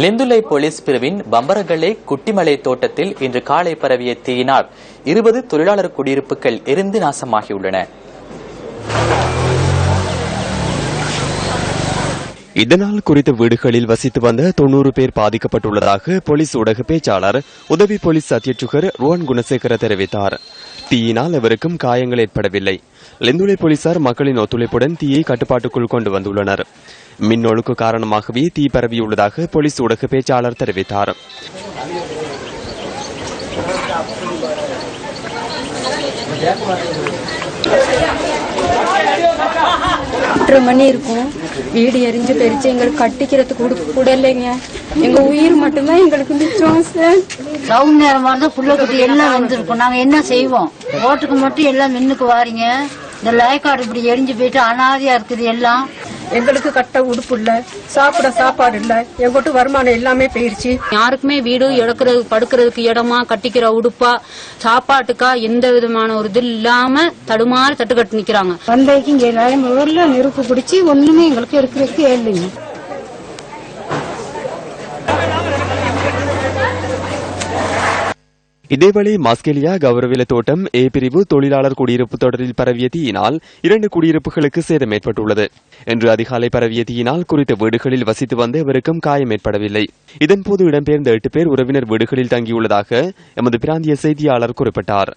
Lindula police பிரிவின் பம்பரகலை குட்டிமலை தோட்டத்தில் இன்று காலை பரவிய தீயினால் 20 தொழிலாளர் குடியிருப்புகள் எரிந்து நாசமாகியுள்ளன. இதனால் குறித்த வீடுகளில் வசித்து வந்த 90 பேர் பாதிக்கப்பட்டுள்ளதாக போலீஸ் ஊடக பேச்சாளர் உதவி போலீஸ் அத்தியட்சகர் ருவான் குணசேகர தெரிவித்தார். தீயினால் எவருக்கும் காயங்கள் ஏற்படவில்லை. லிந்துலை போலீசார் மக்களின் ஒத்துழைப்புடன் தீயை கட்டுப்பாட்டுக்குள் கொண்டு வந்துள்ளனர். மின்னொழுக்கு காரணமாகவே தீ பரவியுள்ளதாக போலீஸ் ஊடக பேச்சாளர் தெரிவித்தார். மணி இருக்கும், வீடு எரிஞ்சு பெருச்சு எங்களுக்கு கட்டிக்கிறதுக்கு கூட இல்லைங்க. எங்க உயிர் மட்டும்தான் எங்களுக்கு மிச்சம் சார். ரவுண்ட் நேரமா இருந்தா புள்ள குட்டி எல்லாம் வந்துருக்கும். நாங்க என்ன செய்வோம்? ஓட்டுக்கு மட்டும் எல்லாம் மின்னுக்கு வாரீங்க. இந்த லைக்காடு இப்படி எரிஞ்சு போயிட்டு அனாதையா இருக்குது எல்லாம். எங்களுக்கு கட்ட உடுப்பு இல்ல, சாப்பிட சாப்பாடு இல்ல, எங்கிட்ட வருமானம் எல்லாமே போயிருச்சு. யாருக்குமே வீடு எடுக்கிறது படுக்கிறதுக்கு இடமா கட்டிக்கிற உடுப்பா சாப்பாட்டுக்கா எந்த விதமான ஒரு இது இல்லாம தடுமாறி தட்டுக்கட்டு நிக்கிறாங்க. வந்தைக்கு இங்க ஊர்ல நெருப்பு பிடிச்சி ஒண்ணுமே எங்களுக்கு இருக்கிறதுக்கு இல்லைங்க. இதேவேளை மாஸ்கெலியா கௌரவில தோட்டம் ஏ பிரிவு தொழிலாளர் குடியிருப்பு தொடரில் பரவிய தீயினால் 2 குடியிருப்புகளுக்கு சேதம் ஏற்பட்டுள்ளது. இன்று அதிகாலை பரவிய தீயினால் குறித்த வீடுகளில் வசித்து வந்த எவருக்கும் காயம் ஏற்படவில்லை. இதன்போது இடம்பெயர்ந்த 8 பேர் உறவினர் வீடுகளில் தங்கியுள்ளதாக எமது பிராந்திய செய்தியாளர் குறிப்பிட்டார்.